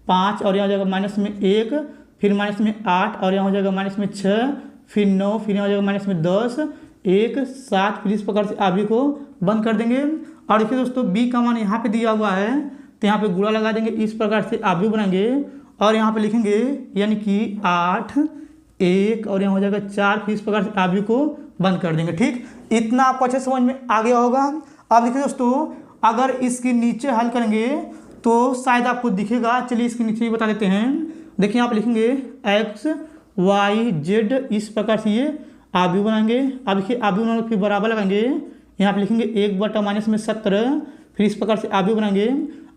-5 और यहाँ हो जाएगा -1 फिर -8 और यहाँ हो जाएगा -6 फिर 9 फिर यहाँ हो जाएगा -10 1 7। फिर इस प्रकार से आप भी को बंद कर देंगे। और देखिए दोस्तों b का मान यहाँ पे दिया हुआ है तो यहाँ पे गुणा लगा देंगे। इस प्रकार से आप भी बनाएंगे और यहाँ पे लिखेंगे यानी कि 8 1 और यहाँ हो जाएगा 4। फिर इस प्रकार से आप भी को बंद कर देंगे। ठीक, इतना आपको अच्छे समझ में आ गया होगा। अब देखिए दोस्तों अगर इसके नीचे हल करेंगे तो शायद आपको दिखेगा, चलिए इसके नीचे ही बता देते हैं। देखिए यहाँ पे लिखेंगे x y z इस प्रकार से ये आप भी बनाएंगे। अब देखिए आप भी बनाएंगे फिर बराबर लगाएंगे। यहाँ पे लिखेंगे 1/-17 फिर इस प्रकार से आप भी बनाएंगे।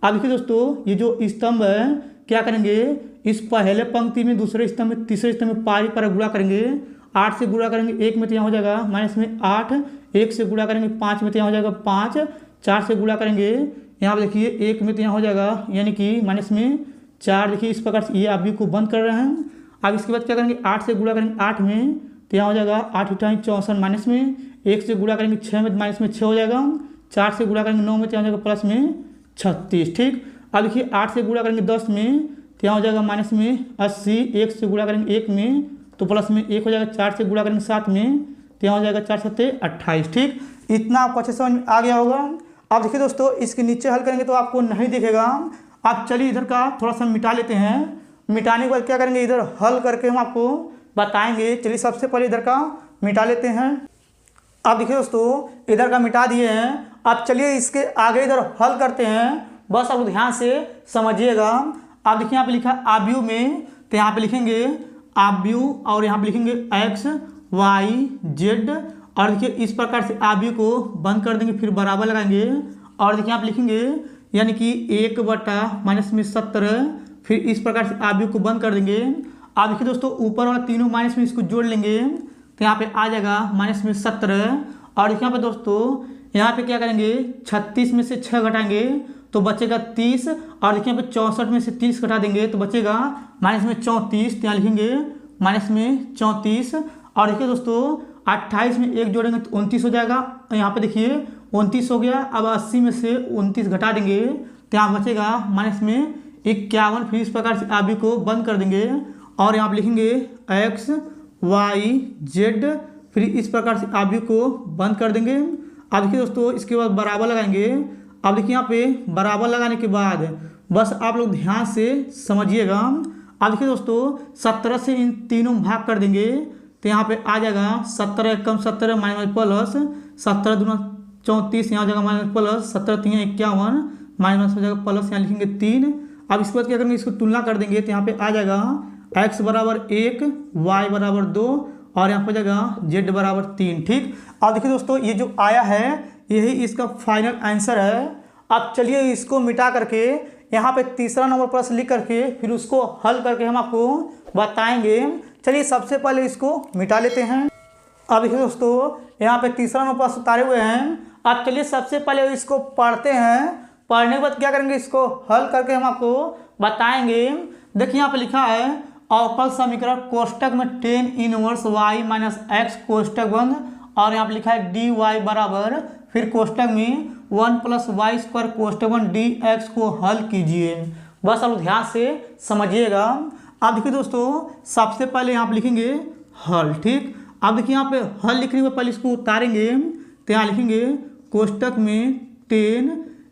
अब देखिए दोस्तों ये जो स्तंभ है क्या करेंगे, इस पहले पंक्ति में दूसरे स्तंभ में तीसरे स्तंभ में पारी पर गुणा करेंगे। 8 से गुणा करेंगे 1 में तो यहाँ हो जाएगा -8 1 से गुणा करेंगे 5 में तो यहाँ हो जाएगा 5 4 से गुणा करेंगे यहाँ पे देखिए 1 में तो यहाँ हो जाएगा यानी कि -4। देखिए इस प्रकार से ये आप भी को बंद कर रहे हैं। अब इसके बाद क्या करेंगे 8 से गुणा करेंगे 8 में तो यहाँ हो जाएगा 8 × 64 माइनस में 1 से गुणा करेंगे 6 में माइनस में 6 हो जाएगा। 4 से गुणा करेंगे 9 में तो यहाँ हो जाएगा प्लस में 36। ठीक, अब देखिए 8 से गुणा करेंगे 10 में तो यहाँ हो जाएगा -80 1 से गुणा करेंगे 1 में तो प्लस में 1 हो जाएगा। 4 से गुणा करेंगे 7 में तो यहाँ हो जाएगा 4 × 7 = 28। ठीक, इतना आपको अच्छे समझ में आ गया होगा। अब देखिए दोस्तों इसके नीचे हल करेंगे तो आपको नहीं दिखेगा। आप चलिए इधर का थोड़ा सा मिटा लेते हैं। मिटाने के बाद क्या करेंगे, इधर हल करके हम आपको बताएंगे। चलिए सबसे पहले इधर का मिटा लेते हैं। अब देखिए दोस्तों इधर का मिटा दिए हैं। अब चलिए इसके आगे इधर हल करते हैं, बस आप ध्यान से समझिएगा। आप देखिए यहाँ पे लिखा आव्यूह में तो यहाँ पे लिखेंगे आव्यूह और यहाँ पे लिखेंगे x y z और देखिए इस प्रकार से आव्यूह को बंद कर देंगे फिर बराबर लगाएंगे और देखिए आप लिखेंगे यानी कि 1/-17 फिर इस प्रकार से आव्यूह को बंद कर देंगे। आप देखिए दोस्तों ऊपर वाला तीनों माइनस में इसको जोड़ लेंगे तो यहाँ पे आ जाएगा -17 और यहाँ पे दोस्तों यहाँ पे क्या करेंगे 36 में से 6 घटाएंगे तो बचेगा 30 और देखिए यहाँ पे 64 में से 30 घटा देंगे तो बचेगा -34। यहाँ लिखेंगे -34 और देखिए दोस्तों 28 में 1 जोड़ेंगे तो 29 हो जाएगा। यहाँ पे देखिए 29 हो गया। अब 80 में से 29 घटा देंगे तो यहाँ बचेगा 51, फिर इस प्रकार से आप भी को बंद कर देंगे और यहाँ पे लिखेंगे x y z, फिर इस प्रकार से आप भी को बंद कर देंगे। अब देखिए दोस्तों इसके बाद बराबर लगाएंगे। अब देखिए यहाँ पे बराबर लगाने के बाद बस आप लोग ध्यान से समझिएगा। अब देखिए दोस्तों 17 से इन तीनों में भाग कर देंगे तो यहाँ पे आ जाएगा 17 एकम 17 माइनस प्लस 17 दूना 34, यहाँ हो जाएगा माइनस प्लस 17 3 51 माइनस हो जाएगा प्लस, यहाँ लिखेंगे 3। अब इसके बाद क्या करेंगे, इसको तुलना कर देंगे तो यहाँ पे आ जाएगा x बराबर 1, y बराबर 2 और यहाँ पे हो जाएगा z बराबर 3। ठीक, अब देखिए दोस्तों ये जो आया है यही इसका फाइनल आंसर है। अब चलिए इसको मिटा करके यहाँ पे तीसरा नंबर प्रश्न लिख करके फिर उसको हल करके हम आपको बताएंगे। चलिए सबसे पहले इसको मिटा लेते हैं। अब देखिए दोस्तों यहाँ पे तीसरा नंबर प्रश्न उतारे हुए हैं। अब चलिए सबसे पहले इसको पढ़ते हैं, पढ़ने के बाद क्या करेंगे, इसको हल करके हम आपको बताएंगे। देखिए यहाँ पे लिखा है अवकल समीकरण कोष्टक में tan inverse y minus X कोष्टक बंद, और यहाँ पे लिखा है dy बराबर फिर कोष्टक में 1 प्लस वाई स्क्वायर कोष्टक बंद dx को हल कीजिए। बस आप ध्यान से समझिएगा। अब देखिए दोस्तों सबसे पहले यहाँ पे लिखेंगे हल। ठीक, अब देखिए यहाँ पे हल लिखने के पहले इसको उतारेंगे तो यहाँ लिखेंगे कोष्टक में tan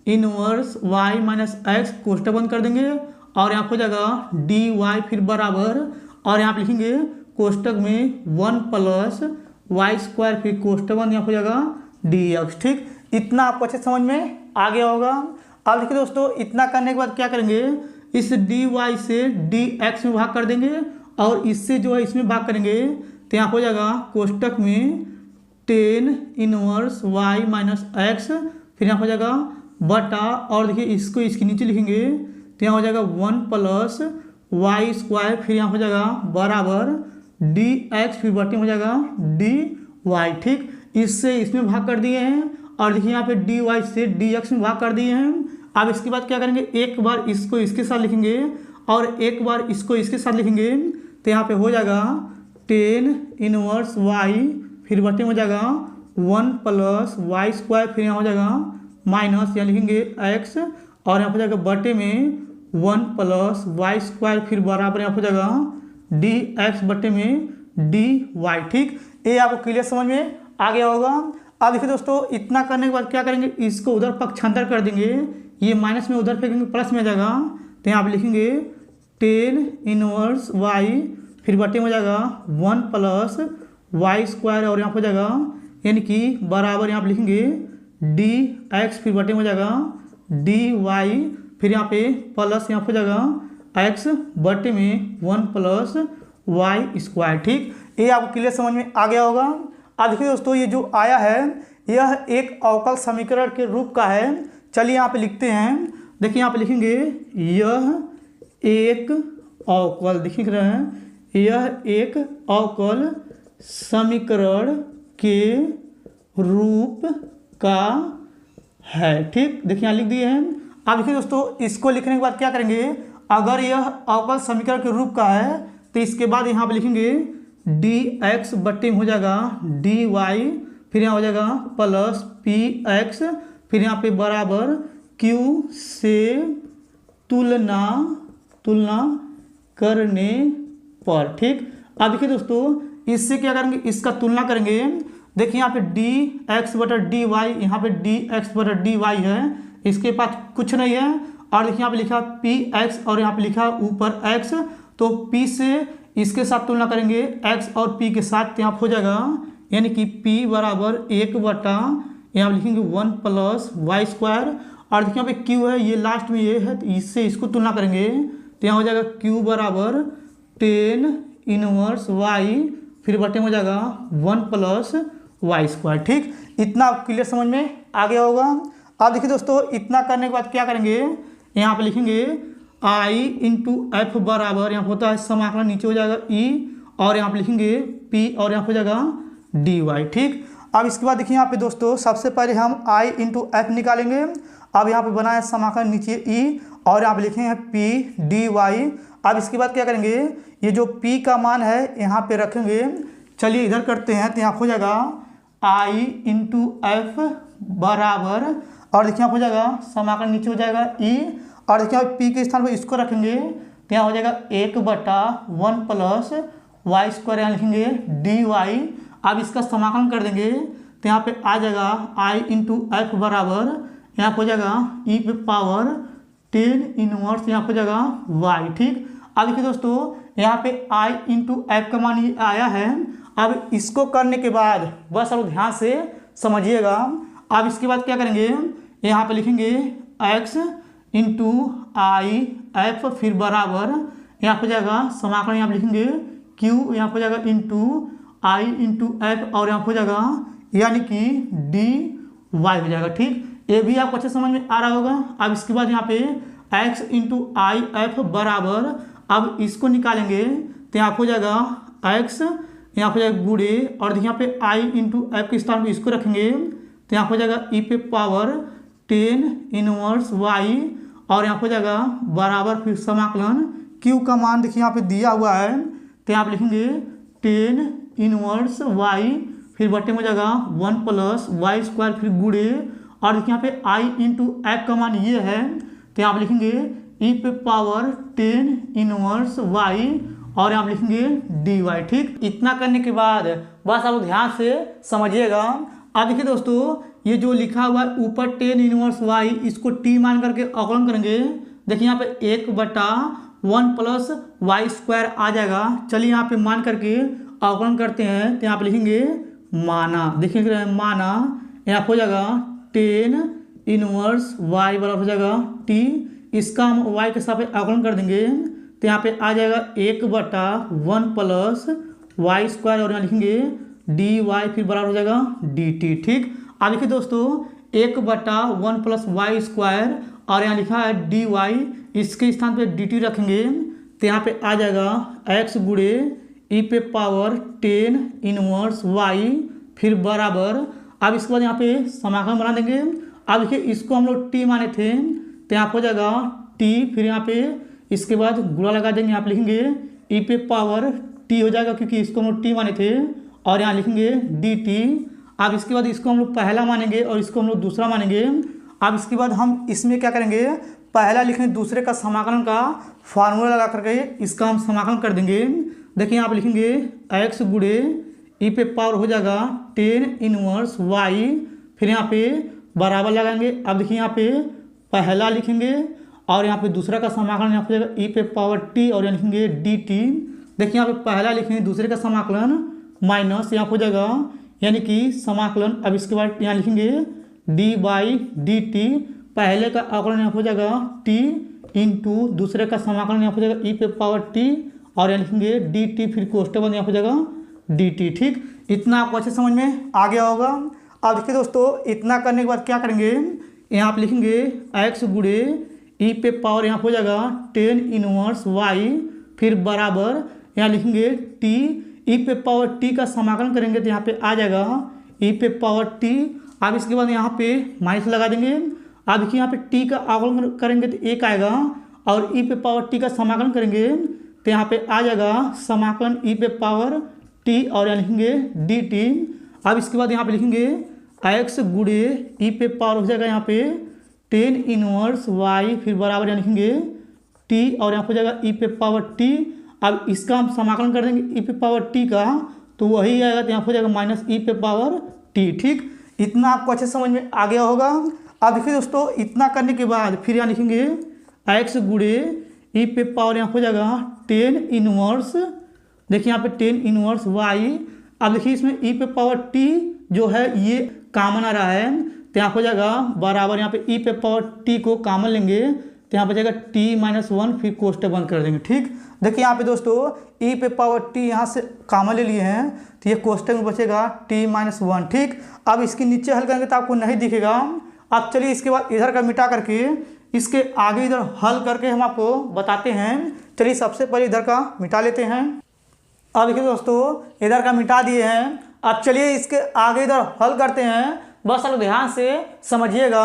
inverse y minus X कोष्टक बंद कर देंगे और यहाँ पे हो जाएगा dy फिर बराबर, और यहाँ पे लिखेंगे कोष्टक में 1 प्लस वाई स्क्वायर फिर कोष्टक बंद, यहाँ पे हो जाएगा dx। ठीक, इतना आपको अच्छे समझ में आ गया होगा। अब देखिए दोस्तों इतना करने के बाद क्या करेंगे, इस dy से dx में भाग कर देंगे और इससे जो है इसमें भाग करेंगे तो यहाँ हो जाएगा कोष्टक में tan inverse y minus x, फिर यहाँ हो जाएगा बटा, और देखिए इसको इसके नीचे लिखेंगे तो यहाँ हो जाएगा 1 प्लस वाई स्क्वायर, फिर यहाँ हो जाएगा बराबर dx फिर बटे में हो जाएगा dy। ठीक, इससे इसमें भाग कर दिए हैं और देखिए यहाँ पे dy से dx में भाग कर दिए हैं। अब इसके बाद क्या करेंगे, एक बार इसको इसके साथ लिखेंगे और एक बार इसको इसके साथ लिखेंगे तो यहाँ पे हो जाएगा tan इनवर्स y फिर बटे में हो जाएगा 1 प्लस वाई स्क्वायर, फिर यहाँ हो जाएगा माइनस, यहाँ लिखेंगे x और यहाँ हो जाएगा बटे में 1 प्लस वाई स्क्वायर फिर बराबर यहाँ हो जाएगा dx बटे में dy। ठीक, ये आपको क्लियर समझ में आ गया होगा। अब देखिए दोस्तों इतना करने के बाद क्या करेंगे, इसको उधर पक्षांतर कर देंगे, ये माइनस में उधर फेंकेंगे प्लस में जाएगा तो यहाँ पे लिखेंगे tan इनवर्स y फिर बटे में हो जाएगा 1 प्लस वाई स्क्वायर और यहाँ पे हो जाएगा यानी कि बराबर, यहाँ पे लिखेंगे dx फिर बटे में हो जाएगा dy, फिर यहाँ पे प्लस यहाँ पे हो जाएगा x बटे में 1 प्लस वाई स्क्वायर। ठीक, ये आपको क्लियर समझ में आ गया होगा। अब देखिए दोस्तों ये जो आया है यह एक अवकल समीकरण के रूप का है। चलिए यहाँ पे लिखते हैं। देखिए यहाँ पे लिखेंगे यह एक अवकल, दिख रहे हैं, यह एक अवकल समीकरण के रूप का है। ठीक, देखिए यहाँ लिख दिए हैं। अब देखिए दोस्तों इसको लिखने के बाद क्या करेंगे, अगर यह अवकल समीकरण के रूप का है तो इसके बाद यहाँ पे लिखेंगे dx बट्टे में हो जाएगा dy, फिर यहाँ हो जाएगा प्लस px, फिर यहाँ पे बराबर q से तुलना करने पर। ठीक, अब देखिए दोस्तों इससे क्या करेंगे, इसका तुलना करेंगे। देखिए यहाँ पे dx बटा dy, यहाँ पे dx बटा dy है, इसके पास कुछ नहीं है, और देखिए यहाँ पे लिखा px और यहाँ पे लिखा ऊपर x, तो p से इसके साथ तुलना करेंगे x और p के साथ, यहाँ हो जाएगा यानी कि p बराबर 1 बटा यहाँ लिखेंगे 1 प्लस वाई स्क्वायर, और देखिए यहाँ पे q है, ये लास्ट में ये है, तो इससे इसको तुलना करेंगे तो यहाँ हो जाएगा q बराबर tan इनवर्स y फिर बटे में हो जाएगा 1 प्लस वाई स्क्वायर। ठीक, इतना आप क्लियर समझ में आ गया होगा। अब देखिए दोस्तों इतना करने के बाद क्या करेंगे, यहाँ पे लिखेंगे i इंटू एफ बराबर, यहाँ होता है समाकलन, नीचे हो जाएगा e और यहाँ पे लिखेंगे p और यहाँ पे हो जाएगा dy। ठीक, अब इसके बाद देखिए यहाँ पे दोस्तों सबसे पहले हम i इंटू एफ निकालेंगे। अब यहाँ पे बना है समाकलन, नीचे e और यहाँ पे लिखेंगे p dy। अब इसके बाद क्या करेंगे, ये जो p का मान है यहाँ पे रखेंगे। चलिए इधर करते हैं तो यहाँ हो जाएगा i इंटू एफ बराबर, और देखिए यहाँ हो जाएगा समाकलन, नीचे हो जाएगा e और देखिए पी के स्थान पर इसको रखेंगे तो यहाँ हो जाएगा 1/1 प्लस वाई स्क्वायर, यहाँ लिखेंगे डी वाई। अब इसका समाकलन कर देंगे तो यहाँ पे आ जाएगा आई इंटू एफ बराबर यहाँ पर हो जाएगा ई पे पावर 10 इनवर्स यहाँ पर हो जाएगा वाई। ठीक, अब देखिए दोस्तों यहाँ पे आई इंटू एफ का मान ये आया है। अब इसको करने के बाद बस अब ध्यान से समझिएगा। अब इसके बाद क्या करेंगे, यहाँ पे लिखेंगे x इंटू आई एफ, फिर बराबर यहाँ पे जाएगा समाकलन, यहाँ पे लिखेंगे q, यहाँ पे जाएगा इंटू आई इंटू एफ, और यहाँ पे जाएगा यानी कि डी वाई हो जाएगा। ठीक, ये भी आपको अच्छे समझ में आ रहा होगा। अब इसके बाद यहाँ पे x इंटू आई एफ बराबर, अब इसको निकालेंगे तो यहाँ हो जाएगा x, यहाँ हो जाएगा गुड़े, और यहाँ पे i इंटू एफ के स्थान पर इसको रखेंगे तो यहाँ हो जाएगा ई पे पावर 10 इनवर्स y, और यहाँ हो जाएगा बराबर फिर समाकलन q का मान देखिए यहाँ पे दिया हुआ है तो यहाँ पे लिखेंगे 10 इनवर्स y, फिर बटे में हो जाएगा 1 प्लस वाई स्क्वायर, फिर गुड़े, और देखिए यहाँ पे i इंटू एफ का मान ये है तो यहाँ पे लिखेंगे ई पे पावर 10 इनवर्स y, और यहाँ पे लिखेंगे डी वाई। ठीक, इतना करने के बाद बस आप ध्यान से समझिएगा। अब देखिए दोस्तों ये जो लिखा हुआ है ऊपर 10 इनवर्स y, इसको t मान करके अवकलन करेंगे। देखिए यहाँ पे 1/1 प्लस वाई स्क्वायर आ जाएगा। चलिए यहाँ पे मान करके अवकलन करते हैं तो यहाँ पे लिखेंगे माना, देखिए माना, यहाँ हो जाएगा 10 इनवर्स y बराबर हो जाएगा t, इसका हम y के साथ अवकलन कर देंगे तो यहाँ पे आ जाएगा 1/1 प्लस वाई स्क्वायर, और यहाँ लिखेंगे डी वाई, फिर बराबर हो जाएगा डी टी। ठीक, अब देखिए दोस्तों 1/1 प्लस वाई स्क्वायर, और यहाँ लिखा है डी वाई, इसके स्थान पे डी टी रखेंगे तो यहाँ पे आ जाएगा x गुड़े ई पे पावर 10 इनवर्स y, फिर बराबर, अब इसके बाद यहाँ पे समाकलन बना देंगे। अब देखिए इसको हम लोग t माने थे तो यहाँ हो जाएगा t, फिर यहाँ पे इसके बाद गुणा लगा देंगे, यहाँ पे लिखेंगे ई पे पावर t हो जाएगा क्योंकि इसको हम लोग t माने थे, और यहाँ लिखेंगे डी टी। अब इसके बाद इसको हम लोग पहला मानेंगे और इसको हम लोग दूसरा मानेंगे। अब इसके बाद हम इसमें क्या करेंगे, पहला लिखेंगे दूसरे का समाकलन का फार्मूला लगा करके इसका हम समाकलन कर देंगे। देखिए यहाँ पे लिखेंगे x गुड़े ई पे पावर हो जाएगा 10 इनवर्स y, फिर यहाँ पे बराबर लगाएंगे। अब देखिए यहाँ पे पहला लिखेंगे और यहाँ पे दूसरा का समाकलन यहाँ पे हो जाएगा ई पे पावर t, और यहाँ लिखेंगे डी टी। देखिए यहाँ पे पहला लिखेंगे दूसरे का समाकलन माइनस यहाँ हो जाएगा यानी कि समाकलन। अब इसके बाद यहाँ लिखेंगे डी बाई डी टी, पहले का अवकलन यहाँ हो जाएगा टी इंटू दूसरे का समाकलन यहाँ हो जाएगा ई पे पावर टी, और यहाँ लिखेंगे डी टी, फिर कोष्टक बंद यहाँ हो जाएगा डी टी। ठीक, इतना आपको अच्छे समझ में आ गया होगा। अब देखिए दोस्तों इतना करने के बाद क्या करेंगे, यहाँ आप लिखेंगे एक्स गुड़े ई पे पावर यहाँ हो जाएगा 10 इनवर्स वाई, फिर बराबर यहाँ लिखेंगे टी, ई पे पावर टी का समाकलन करेंगे तो यहाँ पे आ जाएगा ई पे पावर टी। अब इसके बाद यहाँ पे माइनस लगा देंगे। अब देखिए यहाँ पे टी का अवकलन करेंगे तो एक आएगा, और ई पे पावर टी का समाकलन करेंगे तो यहाँ पे आ जाएगा समाकलन ई पे पावर टी, और यहाँ लिखेंगे डी टी। अब इसके बाद यहाँ पे लिखेंगे एक्स गुड़े ई पे पावर हो जाएगा यहाँ पे 10 इनवर्स वाई, फिर बराबर यहाँ लिखेंगे टी, और यहाँ पे हो जाएगा ई पे पावर टी। अब इसका हम समाकलन कर देंगे ई पे पावर टी का, तो वही आएगा तो यहाँ हो जाएगा माइनस ई पे पावर टी। ठीक, इतना आपको अच्छे समझ में आ गया होगा। अब देखिए दोस्तों इतना करने के बाद फिर यहाँ लिखेंगे एक्स गुड़े ई पे पावर यहाँ हो जाएगा 10 इनवर्स, देखिए यहाँ पे 10 इनवर्स वाई। अब देखिए इसमें ई पे पावर टी जो है ये कॉमन आ रहा है तो यहाँ हो जाएगा बराबर, यहाँ पे ई पे पावर टी को कॉमन लेंगे तो यहाँ पे जाएगा टी माइनस 1, फिर कोष्टक बंद कर देंगे। ठीक, देखिए यहाँ पे दोस्तों ई पे पावर टी यहाँ से कॉमन ले लिए हैं तो ये कोष्टक में बचेगा टी माइनस 1। ठीक, अब इसके नीचे हल करेंगे तो आपको नहीं दिखेगा। अब चलिए इसके बाद इधर का मिटा करके इसके आगे इधर हल करके हम आपको बताते हैं। चलिए सबसे पहले इधर का मिटा लेते हैं। अब देखिए दोस्तों इधर का मिटा दिए हैं। अब चलिए इसके आगे इधर हल करते हैं, बस आप ध्यान से समझिएगा।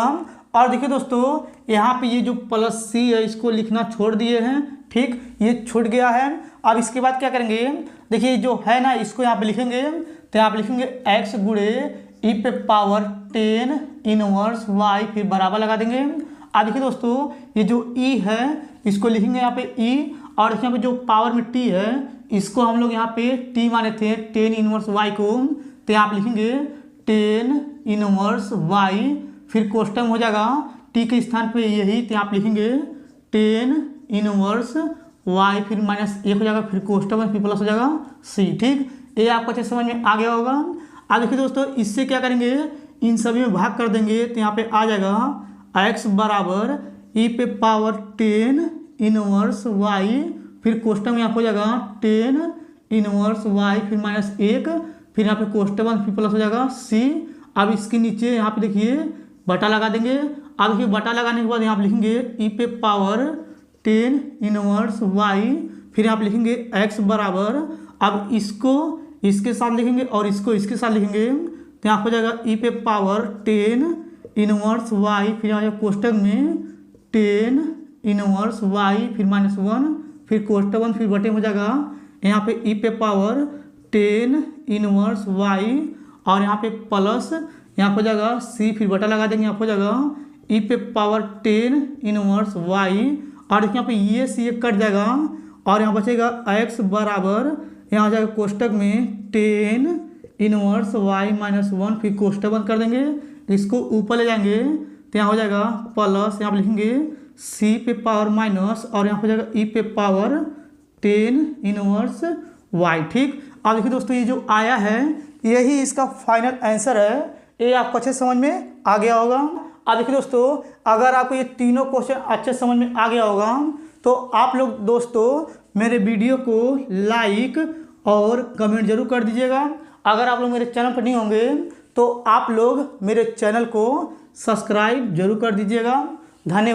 और देखिए दोस्तों यहाँ पे ये जो प्लस सी है इसको लिखना छोड़ दिए हैं। ठीक, ये छूट गया है। अब इसके बाद क्या करेंगे, देखिए जो है ना इसको यहाँ पे लिखेंगे तो यहाँ पे लिखेंगे एक्स गुड़े ई पे पावर 10 इनवर्स वाई, फिर बराबर लगा देंगे। अब देखिए दोस्तों ये जो ई है इसको लिखेंगे यहाँ पे ई, और यहाँ पे जो पावर में टी है इसको हम लोग यहाँ पे टी माने थे 10 इनवर्स वाई को, तो यहाँ पे लिखेंगे 10 इनवर्स वाई, फिर कोष्टक हो जाएगा टी के स्थान पे यही, तो यहाँ पे लिखेंगे 10 इनवर्स वाई, फिर -1 हो जाएगा, फिर कोष्टक में फिर प्लस हो जाएगा सी। ठीक, ये आपको अच्छे समझ में आ गया होगा। अब देखिए दोस्तों इससे क्या करेंगे, इन सभी में भाग कर देंगे, तो यहाँ पे आ जाएगा x बराबर ई पे पावर 10 इनवर्स वाई, फिर कोष्टक में यहाँ हो जाएगा 10 इनवर्स वाई, फिर -1, फिर यहाँ पे कोष्टक में फिर प्लस हो जाएगा सी। अब इसके नीचे यहाँ पे देखिए बटा लगा देंगे। अब देखिए बटा लगाने के बाद यहाँ पे लिखेंगे ई पे पावर 10 इनवर्स वाई, फिर यहाँ पे लिखेंगे x बराबर, अब इसको इसके साथ लिखेंगे और इसको इसके साथ लिखेंगे, तो यहाँ हो जाएगा ई पे पावर 10 इनवर्स वाई, फिर यहाँ कोष्टक में 10 इनवर्स वाई, फिर -1, फिर कोष्टक 1, फिर बटे हो जाएगा यहाँ पे ई पे पावर 10 इनवर्स वाई, और यहाँ पे प्लस यहाँ हो जाएगा सी, फिर बटा लगा देंगे, यहाँ हो जाएगा ई पे पावर 10 इनवर्स वाई, और यहाँ पे ये सी कट जाएगा, और यहाँ बचेगा x बराबर, यहाँ हो जाएगा कोष्टक में 10 इनवर्स वाई -1, फिर कोष्टक बंद कर देंगे, इसको ऊपर ले जाएंगे, तो यहाँ हो जाएगा प्लस, यहाँ पे लिखेंगे सी पे पावर माइनस, और यहाँ हो जाएगा ई पे पावर 10 इनवर्स वाई। ठीक, अब देखिए दोस्तों ये जो आया है यही इसका फाइनल आंसर है, ये आपको अच्छे समझ में आ गया होगा। अब देखिए दोस्तों अगर आपको ये तीनों क्वेश्चन अच्छे समझ में आ गया होगा तो आप लोग दोस्तों मेरे वीडियो को लाइक और कमेंट जरूर कर दीजिएगा। अगर आप लोग मेरे चैनल पर नहीं होंगे तो आप लोग मेरे चैनल को सब्सक्राइब जरूर कर दीजिएगा। धन्यवाद।